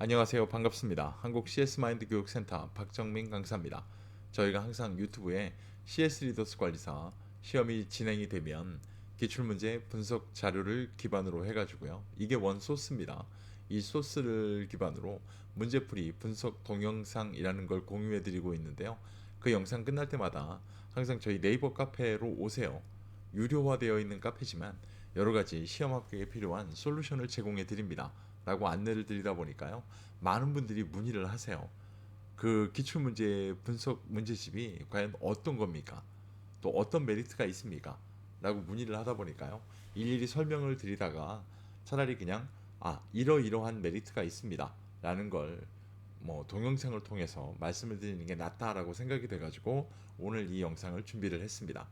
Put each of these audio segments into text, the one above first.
안녕하세요. 반갑습니다. 한국 CS 마인드 교육센터 박정민 강사입니다. 저희가 항상 유튜브에 CS 리더스 관리사 시험이 진행이 되면 기출문제 분석 자료를 기반으로 해가지고요. 이게 원 소스입니다. 이 소스를 기반으로 문제풀이 분석 동영상이라는 걸 공유해 드리고 있는데요. 그 영상 끝날 때마다 항상 저희 네이버 카페로 오세요. 유료화되어 있는 카페지만 여러 가지 시험 합격에 필요한 솔루션을 제공해 드립니다. 라고 안내를 드리다 보니까요. 많은 분들이 문의를 하세요. 그 기출문제 분석 문제집이 과연 어떤 겁니까? 또 어떤 메리트가 있습니까? 라고 문의를 하다 보니까요. 일일이 설명을 드리다가 차라리 그냥 이러이러한 메리트가 있습니다. 라는 걸 동영상을 통해서 말씀을 드리는 게 낫다라고 생각이 돼가지고 오늘 이 영상을 준비를 했습니다.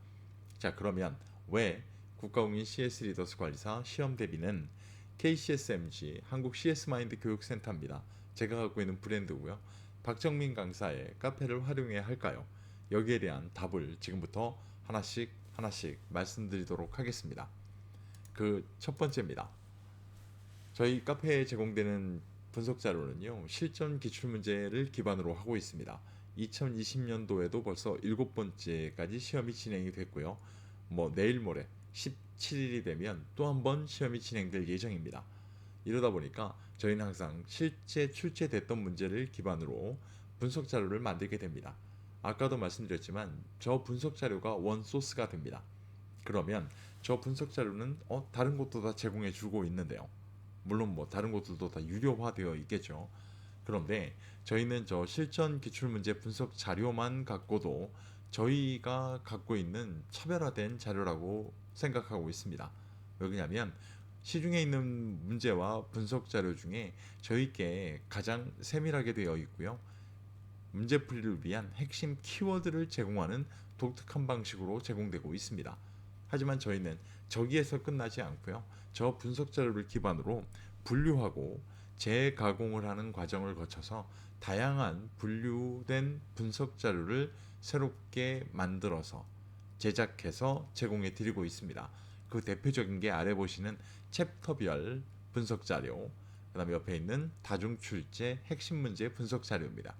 자, 그러면 왜 국가공인 CS 리더스 관리사 시험 대비는 KCSMG 한국 CS 마인드 교육센터입니다. 제가 갖고 있는 브랜드고요. 박정민 강사의 카페를 활용해야 할까요? 여기에 대한 답을 지금부터 하나씩 하나씩 말씀드리도록 하겠습니다. 그 첫 번째입니다. 저희 카페에 제공되는 분석 자료는요, 실전 기출문제를 기반으로 하고 있습니다. 2020년도에도 벌써 7번째까지 시험이 진행이 됐고요. 내일 모레 17일이 되면 또 한 번 시험이 진행될 예정입니다. 이러다 보니까 저희는 항상 실제 출제됐던 문제를 기반으로 분석 자료를 만들게 됩니다. 아까도 말씀드렸지만 저 분석 자료가 원 소스가 됩니다. 그러면 저 분석 자료는 다른 곳도 다 제공해 주고 있는데요. 물론 다른 곳들도 다 유료화되어 있겠죠. 그런데 저희는 저 실전 기출문제 분석 자료만 갖고도 저희가 갖고 있는 차별화된 자료라고 생각하고 있습니다. 왜냐하면 시중에 있는 문제와 분석 자료 중에 저희께 가장 세밀하게 되어 있고요. 문제풀이를 위한 핵심 키워드를 제공하는 독특한 방식으로 제공되고 있습니다. 하지만 저희는 저기에서 끝나지 않고요. 저 분석 자료를 기반으로 분류하고 재가공을 하는 과정을 거쳐서 다양한 분류된 분석 자료를 새롭게 만들어서 제작해서 제공해 드리고 있습니다. 그 대표적인 게 아래 보시는 챕터별 분석 자료, 그다음에 옆에 있는 다중 출제 핵심 문제 분석 자료입니다.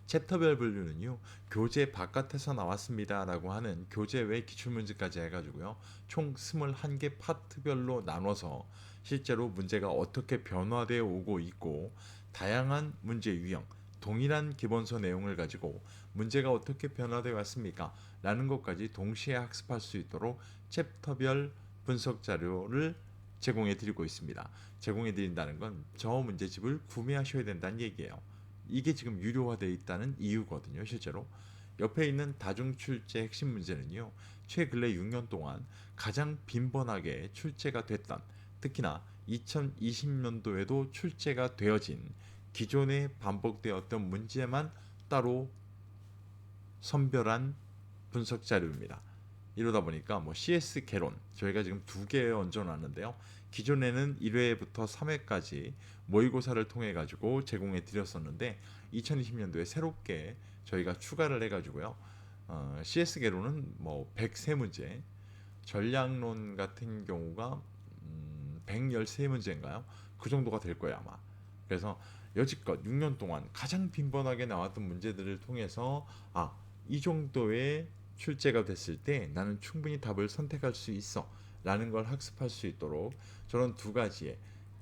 챕터별 분류는요, 교재 바깥에서 나왔습니다라고 하는 교재 외 기출문제까지 해가지고요, 총 21개 파트별로 나눠서 실제로 문제가 어떻게 변화되어 오고 있고, 다양한 문제 유형, 동일한 기본서 내용을 가지고 문제가 어떻게 변화되어 왔습니까? 라는 것까지 동시에 학습할 수 있도록 챕터별 분석 자료를 제공해 드리고 있습니다. 제공해 드린다는 건 저 문제집을 구매하셔야 된다는 얘기예요. 이게 지금 유료화되어 있다는 이유거든요. 실제로 옆에 있는 다중출제 핵심 문제는요, 최근래 6년 동안 가장 빈번하게 출제가 됐던, 특히나 2020년도에도 출제가 되어진 기존에 반복되었던 문제만 따로 선별한 분석 자료입니다. 이러다 보니까 CS 개론 저희가 지금 2개 얹어놨는데요. 기존에는 1회부터 3회까지 모의고사를 통해 가지고 제공해 드렸었는데 2020년도에 새롭게 저희가 추가를 해가지고요. CS 개론은 103문제, 전략론 같은 경우가 113문제인가요? 그 정도가 될 거예요 아마. 그래서 여지껏 6년 동안 가장 빈번하게 나왔던 문제들을 통해서 이 정도의 출제가 됐을 때 나는 충분히 답을 선택할 수 있어 라는 걸 학습할 수 있도록 저런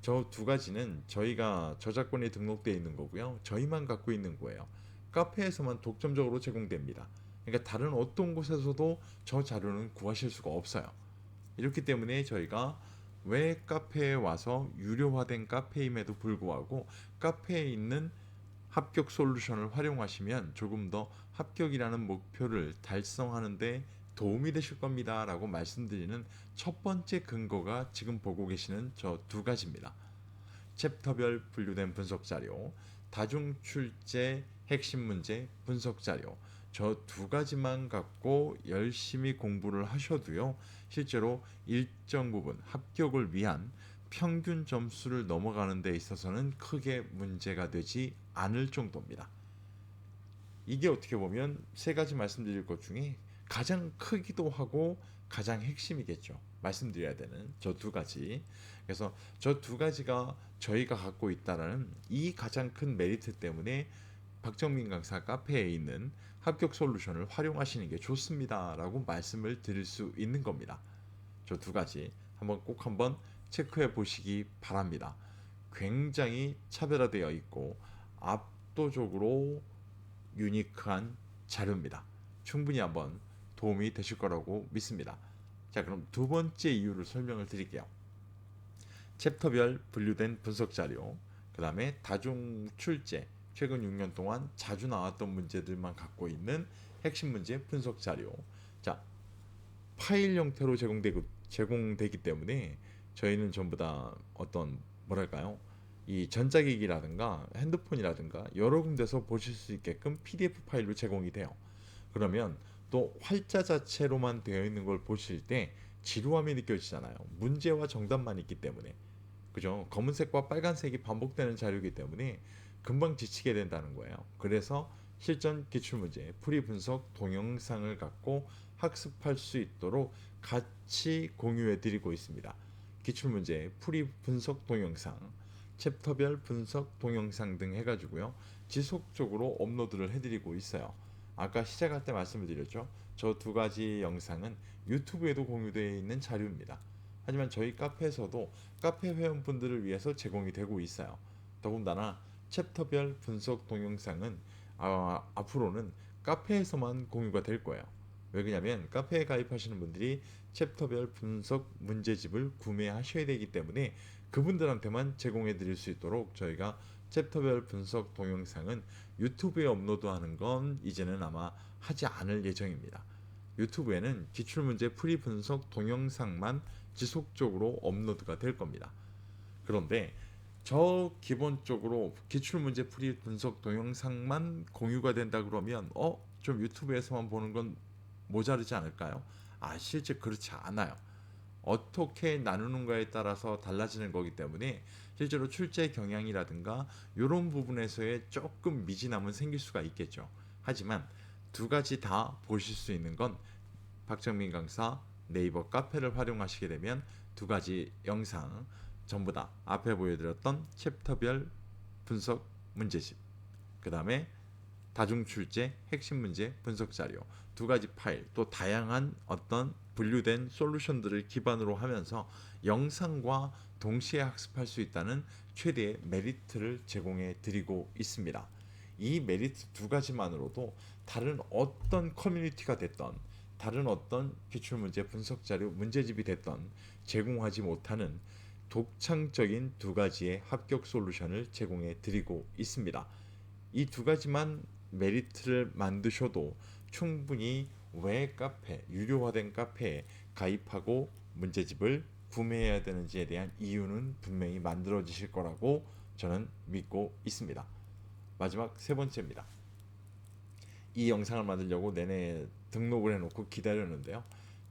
저 두 가지는 저희가 저작권이 등록되어 있는 거고요. 저희만 갖고 있는 거예요. 카페에서만 독점적으로 제공됩니다. 그러니까 다른 어떤 곳에서도 저 자료는 구하실 수가 없어요. 이렇기 때문에 저희가 왜 카페에 와서 유료화된 카페임에도 불구하고 카페에 있는 합격 솔루션을 활용하시면 조금 더 합격이라는 목표를 달성하는 데 도움이 되실 겁니다 라고 말씀드리는 첫 번째 근거가 지금 보고 계시는 저 2가지입니다. 챕터별 분류된 분석 자료, 다중 출제 핵심 문제 분석 자료, 저 2가지만 갖고 열심히 공부를 하셔도요, 실제로 일정 부분 합격을 위한 평균 점수를 넘어가는 데 있어서는 크게 문제가 되지 않을 정도입니다. 이게 어떻게 보면 3가지 말씀드릴 것 중에 가장 크기도 하고 가장 핵심이겠죠. 말씀드려야 되는 저 2가지. 그래서 저 2가지가 저희가 갖고 있다라는 이 가장 큰 메리트 때문에 박정민 강사 카페에 있는 합격 솔루션을 활용하시는 게 좋습니다라고 말씀을 드릴 수 있는 겁니다. 저 두 가지 한번 체크해 보시기 바랍니다. 굉장히 차별화되어 있고 압도적으로 유니크한 자료입니다. 충분히 한번 도움이 되실 거라고 믿습니다. 자, 그럼 두 번째 이유를 설명을 드릴게요. 챕터별 분류된 분석 자료, 그 다음에 다중 출제, 최근 6년 동안 자주 나왔던 문제들만 갖고 있는 핵심 문제 분석 자료. 자, 파일 형태로 제공되기 때문에 저희는 전부 다 어떤 뭐랄까요? 이 전자기기라든가 핸드폰이라든가 여러 군데서 보실 수 있게끔 PDF 파일로 제공이 돼요. 그러면 또 활자 자체로만 되어 있는 걸 보실 때 지루함이 느껴지잖아요. 문제와 정답만 있기 때문에. 그죠? 검은색과 빨간색이 반복되는 자료이기 때문에 금방 지치게 된다는 거예요. 그래서 실전 기출문제, 풀이 분석 동영상을 갖고 학습할 수 있도록 같이 공유해 드리고 있습니다. 기출문제, 풀이 분석 동영상, 챕터별 분석 동영상 등 해가지고요. 지속적으로 업로드를 해드리고 있어요. 아까 시작할 때 말씀을 드렸죠. 저 두 가지 영상은 유튜브에도 공유되어 있는 자료입니다. 하지만 저희 카페에서도 카페 회원분들을 위해서 제공이 되고 있어요. 더군다나 챕터별 분석 동영상은 앞으로는 카페에서만 공유가 될 거예요. 왜 그러냐면 카페에 가입하시는 분들이 챕터별 분석 문제집을 구매하셔야 되기 때문에 그분들한테만 제공해 드릴 수 있도록 저희가 챕터별 분석 동영상은 유튜브에 업로드하는 건 이제는 아마 하지 않을 예정입니다. 유튜브에는 기출문제 풀이 분석 동영상만 지속적으로 업로드가 될 겁니다. 그런데 저 기본적으로 기출문제 풀이 분석 동영상만 공유가 된다 그러면 좀 유튜브에서만 보는 건 모자르지 않을까요? 실제 그렇지 않아요. 어떻게 나누는가에 따라서 달라지는 거기 때문에 실제로 출제 경향이라든가 이런 부분에서의 조금 미진함은 생길 수가 있겠죠. 하지만 두 가지 다 보실 수 있는 건 박정민 강사 네이버 카페를 활용하시게 되면 두 가지 영상 전부 다 앞에 보여드렸던 챕터별 분석 문제집, 그 다음에 다중 출제 핵심 문제 분석 자료 두 가지 파일, 또 다양한 어떤 분류된 솔루션들을 기반으로 하면서 영상과 동시에 학습할 수 있다는 최대의 메리트를 제공해 드리고 있습니다. 이 메리트 두 가지만으로도 다른 어떤 커뮤니티가 됐던, 다른 어떤 기출문제 분석 자료 문제집이 됐던 제공하지 못하는 독창적인 두 가지의 합격 솔루션을 제공해 드리고 있습니다. 이 두 가지만 메리트를 만드셔도 충분히 왜 카페, 유료화된 카페에 가입하고 문제집을 구매해야 되는지에 대한 이유는 분명히 만들어지실 거라고 저는 믿고 있습니다. 마지막 세 번째입니다. 이 영상을 만들려고 내내 등록을 해놓고 기다렸는데요.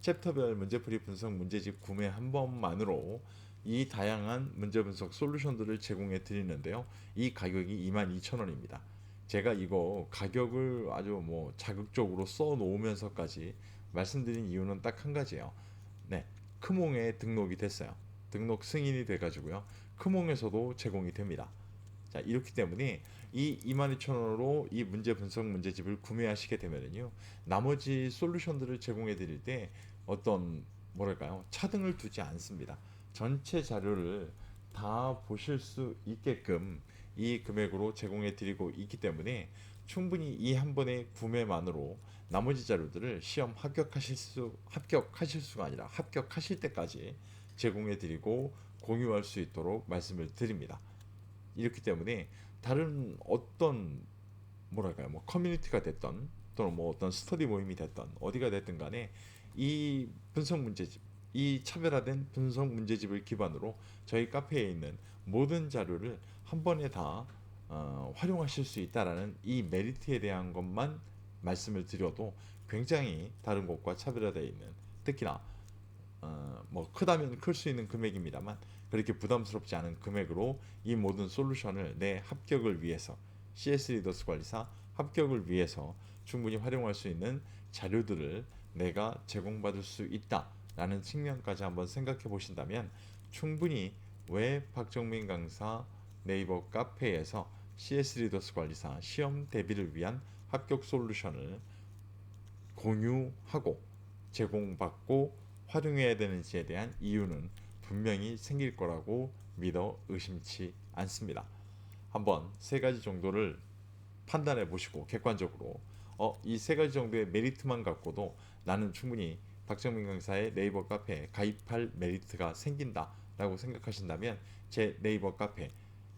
챕터별 문제풀이 분석 문제집 구매 한 번만으로 이 다양한 문제 분석 솔루션들을 제공해 드리는데요. 이 가격이 22,000원입니다. 제가 이거 가격을 아주 자극적으로 써 놓으면서까지 말씀드린 이유는 딱 한 가지예요. 네, 크몽에 등록이 됐어요. 등록 승인이 돼가지고요. 크몽에서도 제공이 됩니다. 자, 이렇기 때문에 이 22,000원으로 이 문제 분석 문제집을 구매하시게 되면요. 나머지 솔루션들을 제공해 드릴 때 어떤 뭐랄까요? 차등을 두지 않습니다. 전체 자료를 다 보실 수 있게끔 이 금액으로 제공해 드리고 있기 때문에 충분히 이 한 번의 구매만으로 나머지 자료들을 시험 합격하실 수가 아니라 합격하실 때까지 제공해 드리고 공유할 수 있도록 말씀을 드립니다. 이렇기 때문에 다른 어떤 뭐랄까요, 커뮤니티가 됐던 또는 어떤 스터디 모임이 됐던 어디가 됐든 간에 이 분석 문제집, 이 차별화된 분석 문제집을 기반으로 저희 카페에 있는 모든 자료를 한 번에 다 활용하실 수 있다라는 이 메리트에 대한 것만 말씀을 드려도 굉장히 다른 곳과 차별화되어 있는, 특히나 크다면 클 수 있는 금액입니다만 그렇게 부담스럽지 않은 금액으로 이 모든 솔루션을 내 합격을 위해서, CS 리더스 관리사 합격을 위해서 충분히 활용할 수 있는 자료들을 내가 제공받을 수 있다라는 측면까지 한번 생각해 보신다면 충분히 왜 박정민 강사 네이버 카페에서 CS 리더스 관리사 시험 대비를 위한 합격 솔루션을 공유하고 제공받고 활용해야 되는지에 대한 이유는 분명히 생길 거라고 믿어 의심치 않습니다. 한번 세 가지 정도를 판단해 보시고 객관적으로 이 세 가지 정도의 메리트만 갖고도 나는 충분히 박정민 강사의 네이버 카페에 가입할 메리트가 생긴다라고 생각하신다면 제 네이버 카페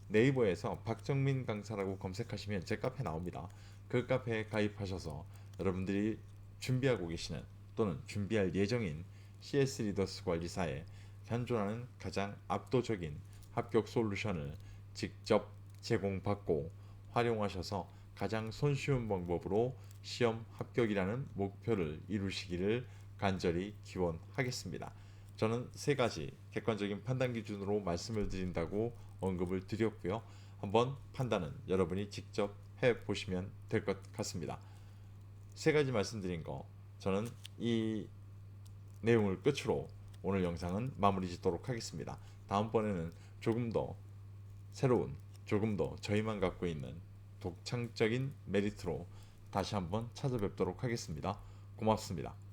네이버에서 박정민 강사라고 검색하시면 제 카페 나옵니다. 그 카페에 가입하셔서 여러분들이 준비하고 계시는 또는 준비할 예정인 CS 리더스 관리사에 현존하는 가장 압도적인 합격 솔루션을 직접 제공받고 활용하셔서 가장 손쉬운 방법으로 시험 합격이라는 목표를 이루시기를 간절히 기원하겠습니다. 저는 세 가지 객관적인 판단 기준으로 말씀을 드린다고 언급을 드렸고요. 한번 판단은 여러분이 직접 해보시면 될 것 같습니다. 세 가지 말씀드린 거 저는 이 내용을 끝으로 오늘 영상은 마무리 짓도록 하겠습니다. 다음번에는 조금 더 새로운, 조금 더 저희만 갖고 있는 독창적인 메리트로 다시 한번 찾아뵙도록 하겠습니다. 고맙습니다.